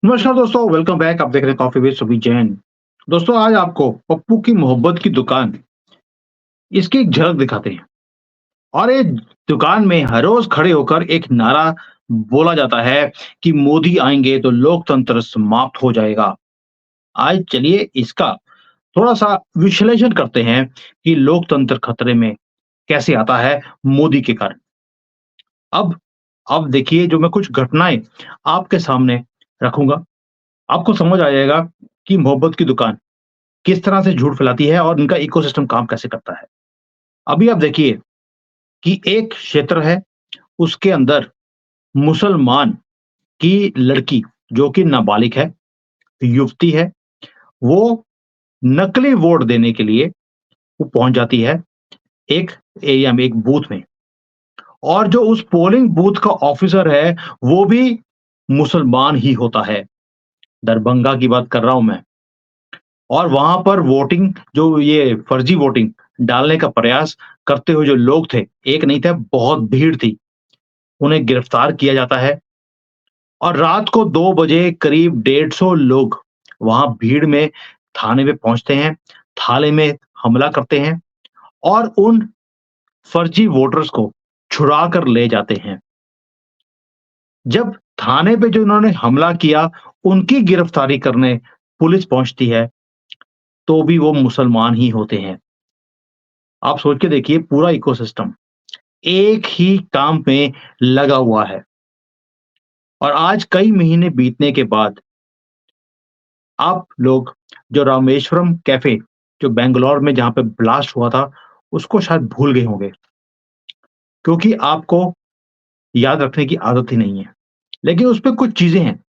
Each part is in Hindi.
नमस्कार दोस्तों, वेलकम बैक। आप देख रहे हैं कॉफी विद सुबीर जैन। दोस्तों, आज आपको पप्पू की मोहब्बत की दुकान, इसकी एक झलक दिखाते हैं। और ये दुकान में हर रोज खड़े होकर एक नारा बोला जाता है कि मोदी आएंगे तो लोकतंत्र समाप्त हो जाएगा। आज चलिए इसका थोड़ा सा विश्लेषण करते हैं कि लोकतंत्र खतरे में कैसे आता है मोदी के कारण। अब अब देखिए, जो मैं कुछ घटनाएं आपके सामने रखूंगा, आपको समझ आ जाएगा कि मोहब्बत की दुकान किस तरह से झूठ फैलाती है और इनका इकोसिस्टम काम कैसे करता है। अभी आप देखिए कि एक क्षेत्र है, उसके अंदर मुसलमान की लड़की, जो कि नाबालिग है, युवती है, वो नकली वोट देने के लिए वो पहुंच जाती है एक एरिया में, एक बूथ में। और जो उस पोलिंग बूथ का ऑफिसर है, वो भी मुसलमान ही होता है। दरभंगा की बात कर रहा हूं मैं। और वहां पर वोटिंग, जो ये फर्जी वोटिंग डालने का प्रयास करते हुए जो लोग थे, एक नहीं थे, बहुत भीड़ थी। उन्हें गिरफ्तार किया जाता है और रात को 2 बजे करीब 150 लोग वहां भीड़ में थाने में पहुंचते हैं, थाने में हमला करते हैं और उन फर्जी वोटर्स को छुड़ा कर ले जाते हैं। जब थाने पे जो इन्होंने हमला किया, उनकी गिरफ्तारी करने पुलिस पहुंचती है, तो भी वो मुसलमान ही होते हैं। आप सोच के देखिए, पूरा इकोसिस्टम एक ही काम में लगा हुआ है। और आज कई महीने बीतने के बाद आप लोग जो रामेश्वरम कैफे, जो बैंगलोर में जहां पे ब्लास्ट हुआ था, उसको शायद भूल गए होंगे, क्योंकि आपको याद रखने की आदत ही नहीं है। लेकिन उसपे कुछ चीजें हैं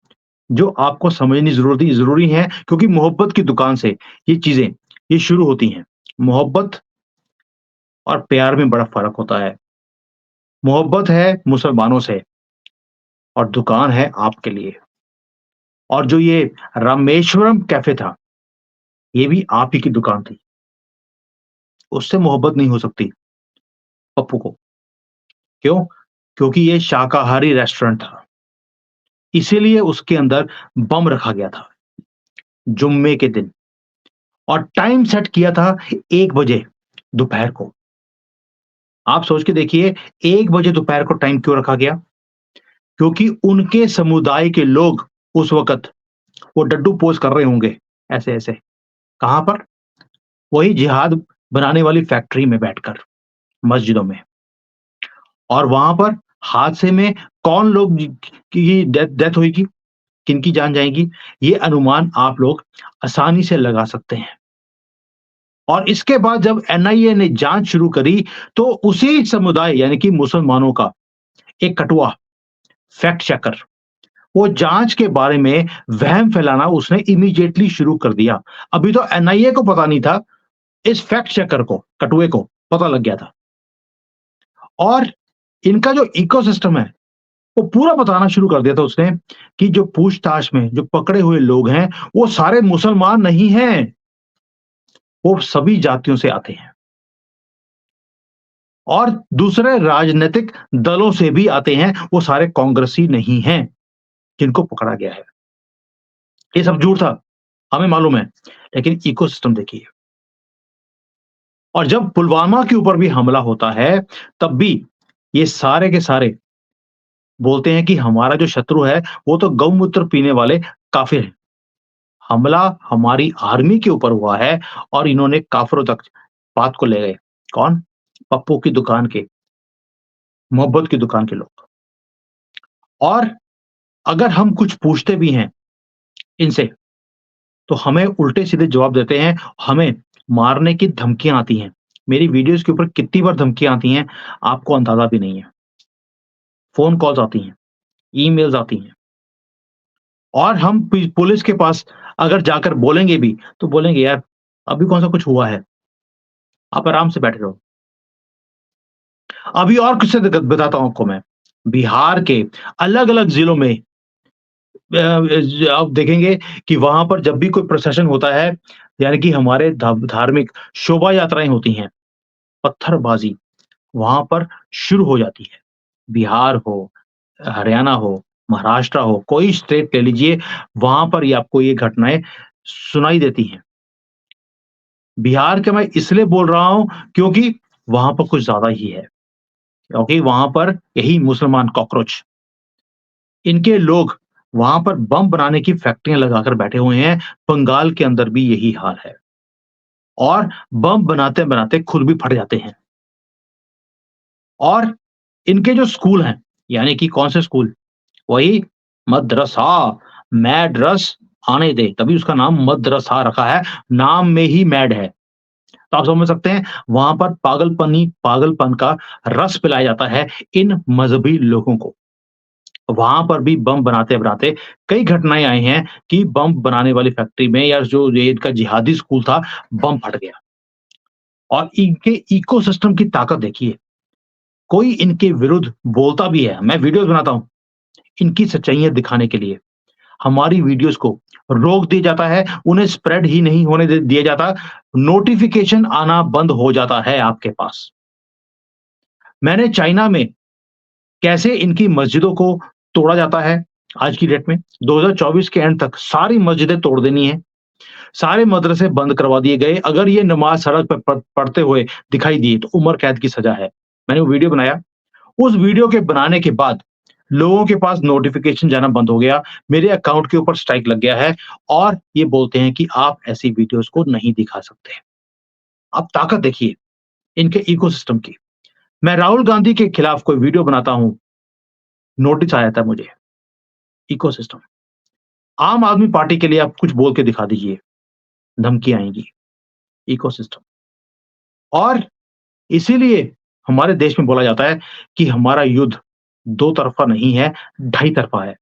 जो आपको समझनी जरूरी है, क्योंकि मोहब्बत की दुकान से ये चीजें ये शुरू होती हैं। मोहब्बत और प्यार में बड़ा फर्क होता है। मोहब्बत है मुसलमानों से और दुकान है आपके लिए। और जो ये रामेश्वरम कैफे था, ये भी आप ही की दुकान थी। उससे मोहब्बत नहीं हो सकती पप्पू को। क्यों? क्योंकि ये शाकाहारी रेस्टोरेंट था। इसीलिए उसके अंदर बम रखा गया था जुम्मे के दिन। और टाइम सेट किया था 1 बजे दोपहर को। आप सोच के देखिए, 1 बजे दोपहर को टाइम क्यों रखा गया? क्योंकि उनके समुदाय के लोग उस वक़्त वो डड्डू पोज़ कर रहे होंगे, ऐसे-ऐसे। कहाँ पर? वही जिहाद बनाने वाली फैक्ट्री में बैठकर, मस्जिदों में। और वहाँ पर हादसे में कौन लोग की डेथ डेथ होएगी, किनकी जान जाएगी, ये अनुमान आप लोग आसानी से लगा सकते हैं। और इसके बाद जब एनआईए ने जाँच शुरू करी, तो उसी समुदाय यानी कि मुसलमानों का एक कटुआ फैक्ट चेकर, वो जाँच के बारे में वहम फैलाना उसने इमीडिएटली शुरू कर दिया। अभी तो एनआईए को पता नहीं था, इस फैक्ट चेकर को, कटुए को पता लग गया था। और इनका जो इकोसिस्टम है, वो पूरा बताना शुरू कर दिया था उसने कि जो पूछताछ में जो पकड़े हुए लोग हैं, वो सारे मुसलमान नहीं हैं, वो सभी जातियों से आते हैं और दूसरे राजनीतिक दलों से भी आते हैं, वो सारे कांग्रेसी नहीं हैं, जिनको पकड़ा गया है। ये सब झूठ था, हमें मालूम है, लेकिन इकोसिस्टम देखिए। और जब पुलवामा के ऊपर भी हमला होता है, तब भी ये सारे के सारे बोलते हैं कि हमारा जो शत्रु है, वो तो गौमूत्र पीने वाले काफिर हैं। हमला हमारी आर्मी के ऊपर हुआ है और इन्होंने काफिरों तक बात को ले गए। कौन? पप्पू की दुकान के, मोहब्बत की दुकान के लोग। और अगर हम कुछ पूछते भी हैं इनसे, तो हमें उल्टे-सीधे जवाब देते हैं, हमें मारने की धमकियाँ आती हैं। मेरी वीडियोज़ के ऊपर कितनी बार धमकियाँ आती हैं, आपको अंदाज़ा भी नहीं है। फ़ोन कॉल्स आती हैं, ईमेल्स आती हैं। और हम पुलिस के पास अगर जाकर बोलेंगे भी, तो बोलेंगे, यार अभी कौन-सा कुछ हुआ है, आप आराम से बैठे रहो। अभी और किस्से बताता हूँ आपको मैं। बिहार के अलग-अलग ज़िलों में आप देखेंगे कि वहाँ पर जब भी कोई प्रोसेशन होता है, यानी कि हमारे धार्मिक शोभा यात्राएँ होती हैं, पत्थरबाज़ी वहाँ पर शुरू हो जाती है। बिहार हो, हरियाणा हो, महाराष्ट्र हो, कोई स्टेट ले लीजिए, वहाँ पर ये आपको ये घटनाएँ सुनाई देती हैं। बिहार का मैं इसलिए बोल रहा हूँ क्योंकि वहाँ पर कुछ ज़्यादा ही है, क्योंकि वहाँ पर यही मुसलमान कॉकरोच, इनके लोग वहाँ पर बम बनाने की फैक्ट्रियाँ लगाकर बैठे हुए हैं, बंगाल के अंदर भी यही हाल है और बम बनाते-बनाते खुद भी फट जाते हैं और इनके जो स्कूल हैं, यानी कि कौन से स्कूल? वही मदरसा, मैड रस आने दे, तभी उसका नाम मदरसा रखा है, नाम में ही मैड है। तो आप समझ सकते हैं, वहाँ पर पागलपन का रस पिलाया जाता है इन मज़हबी लोगों को। वहाँ पर भी बम बनाते-बनाते कई घटनाएँ आई हैं कि बम बनाने वाली फैक्ट्री में या जो ये इनका जिहादी स्कूल था, बम फट गया और इनके इकोसिस्टम की ताकत देखिए, कोई इनके विरुद्ध बोलता भी है, मैं वीडियोज़ बनाता हूँ, इनकी सच्चाइयाँ दिखाने के लिए। हमारी वीडियोज़ को रोक दिया जाता है, उन्हें स्प्रेड ही नहीं होने दिया जाता, नोटिफ़िकेशन आना बंद हो जाता है आपके पास। मैंने चाइना में कैसे इनकी मस्जिदों को तोड़ा जाता है, आज की डेट में 2024 के एंड तक सारी मस्जिदें तोड़ देनी है, सारे मदरसे बंद करवा दिए गए, अगर ये नमाज़ सड़क पे पढ़ते हुए दिखाई दिए तो उम्र कैद की सज़ा है। मैंने वो वीडियो बनाया, उस वीडियो के बनाने के बाद लोगों के पास नोटिफ़िकेशन जाना बंद हो गया, मेरे अकाउंट के ऊपर स्ट्राइक लग गया है और ये बोलते हैं कि आप ऐसी वीडियोज़ को नहीं दिखा सकते। आप ताकत देखिए इनके इकोसिस्टम की। मैं राहुल गांधी के खिलाफ कोई वीडियो बनाता हूँ, नोटिस आ जाता है मुझे, इकोसिस्टम। आम आदमी पार्टी के लिए आप कुछ बोल के दिखा दीजिए, धमकी आएँगी, इकोसिस्टम। और इसीलिए हमारे देश में बोला जाता है कि हमारा युद्ध दो तरफ़ा नहीं है, ढाई तरफ़ा है।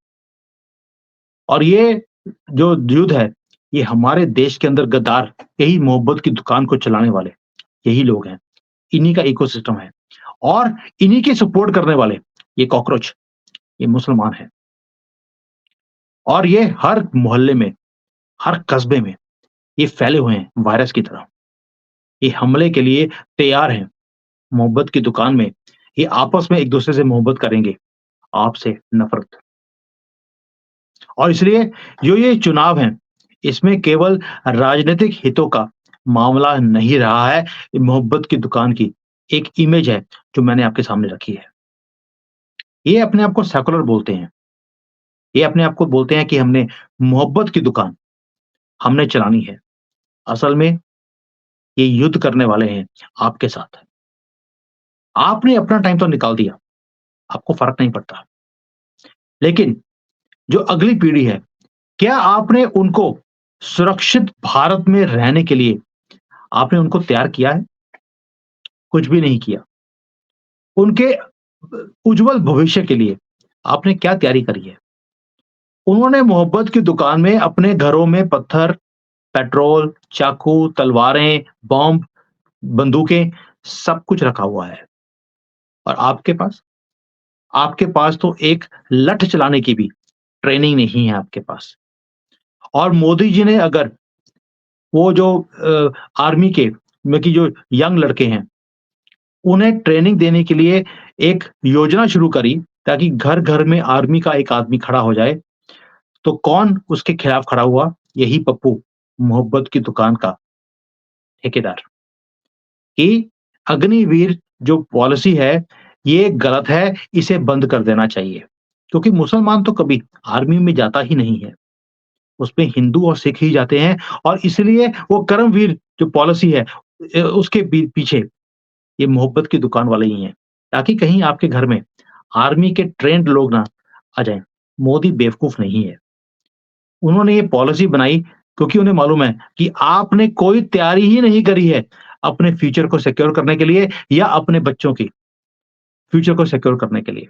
और ये जो युद्ध है, ये हमारे देश के अंदर गद्दार, यही मोहब्बत की दुकान को चलाने वाले, यही लोग हैं। इन्हीं का इकोसिस्टम है और इन्हीं के सपोर्ट करने वाले, ये कॉकरोच, ये मुसलमान हैं और ये हर मोहल्ले में, हर कस्बे में ये फैले हुए हैं वायरस की तरह। ये हमले के लिए तैयार हैं, मोहब्बत की दुकान में, ये आपस में एक-दूसरे से मोहब्बत करेंगे, आपसे नफ़रत। और इसलिए जो ये चुनाव हैं, इसमें केवल राजनीतिक हितों का मामला नहीं रहा है, ये मोहब्बत की दुकान की एक इमेज है, जो मैंने आपके सामने रखी है। ये अपने आप को सेकुलर बोलते हैं, ये अपने आप को बोलते हैं कि हमने मोहब्बत की दुकान हमने चलानी है। असल में ये युद्ध करने वाले हैं आपके साथ। आपने अपना टाइम तो निकाल दिया, आपको फ़र्क नहीं पड़ता। लेकिन जो अगली पीढ़ी है, क्या आपने उनको सुरक्षित भारत में रहने के लिए आपने उनको तैयार किया है? कुछ भी नहीं किया। उनके उज्ज्वल भविष्य के लिए आपने क्या तैयारी करी है? उन्होंने मोहब्बत की दुकान में अपने घरों में पत्थर, पेट्रोल, चाकू, तलवारें, बॉम्ब, बंदूकें सब कुछ रखा हुआ है और आपके पास? आपके पास तो एक लठ चलाने की भी ट्रेनिंग नहीं है आपके पास। और मोदी जी ने अगर वो जो आर्मी के में की जो यंग लड़के हैं, उन्हें ट्रेनिंग देने के लिए एक योजना शुरू करी ताकि घर-घर में आर्मी का एक आदमी खड़ा हो जाए, तो कौन उसके खिलाफ खड़ा हुआ? यही पप्पू, मोहब्बत की दुकान का ठेकेदार, कि अग्निवीर जो पॉलिसी है, ये गलत है, इसे बंद कर देना चाहिए। क्योंकि मुसलमान तो कभी आर्मी में जाता ही नहीं है, उसमें हिंदू और सिख ही जाते हैं और इसलिए वो कर्मवीर जो पॉलिसी है उसके पीछे ये मोहब्बत की दुकान वाले ही हैं, ताकि कहीं आपके घर में आर्मी के ट्रेन्ड लोग ना आ जाएँ। मोदी बेवकूफ़ नहीं है। उन्होंने ये पॉलिसी बनाई क्योंकि उन्हें मालूम है कि आपने कोई तैयारी ही नहीं करी है, अपने फ्यूचर को सिक्योर करने के लिए या अपने बच्चों की फ्यूचर को सिक्योर करने के लिए।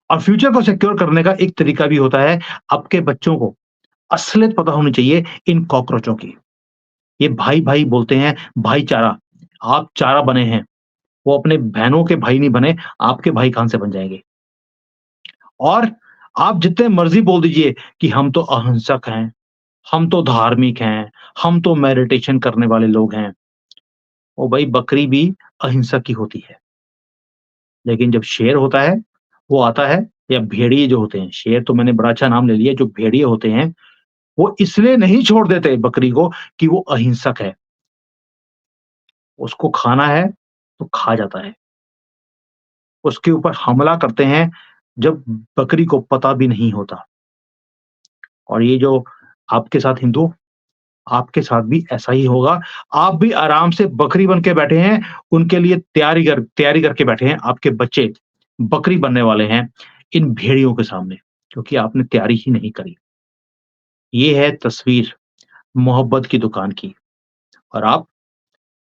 और फ्यूचर को सिक्योर करने का एक तरीका भी होता है, आपके बच्चों को असलियत पता होनी चाहिए इन कॉकरोचों की। ये भाई-भाई बोलते हैं, भाईचारा, आप चारा बने हैं। वो अपने बहनों के भाई नहीं बने, आपके भाई कहाँ से बन जाएँगे? और आप जितने मर्ज़ी बोल दीजिए कि हम तो अहिंसक हैं, हम तो धार्मिक हैं, हम तो मेडिटेशन करने वाले लोग हैं। ओ भाई बकरी भी अहिंसक ही होती है। लेकिन जब शेर होता है, वो आता है, या भेड़िए जो होते हैं, शेर तो मैंने बड़ा अच्छा नाम ले लिया, जो भेड़िए होते हैं, वो इसलिए नहीं छोड़ देते बकरी को कि वो अहिंसक है। उसको खाना है, तो खा जाता है। उसके ऊपर हमला करते हैं, जब बकरी को पता भी नहीं होता। और ये जो आपके साथ हिंदू, आपके साथ भी ऐसा ही होगा। आप भी आराम से बकरी बन के बैठे हैं, उनके लिए तैयारी करके बैठे हैं, आपके बच्चे बकरी बनने वाले हैं, इन भेड़ियों के सामने, क्योंकि आपने तैयारी ही नहीं करी। ये है तस्वीर मोहब्बत की दुकान की। और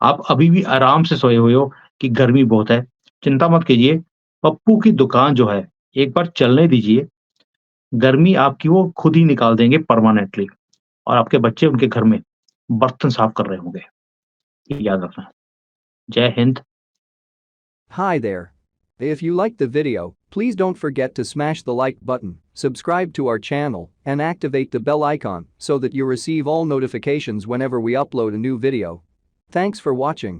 आप अभी भी आराम से सोए हुए हो कि गर्मी बहुत है। चिंता मत कीजिए, पप्पू की दुकान जो है, एक बार चलने दीजिए, गर्मी आपकी वो खुद ही निकाल देंगे परमानेंटली, और आपके बच्चे उनके घर में बर्तन साफ कर रहे होंगे। ये याद रखना। जय Hind. Hi there. If you liked the video, please don't forget to smash the like button, subscribe to our channel, and activate the bell icon so that you receive all notifications whenever we upload a new video. Thanks for watching.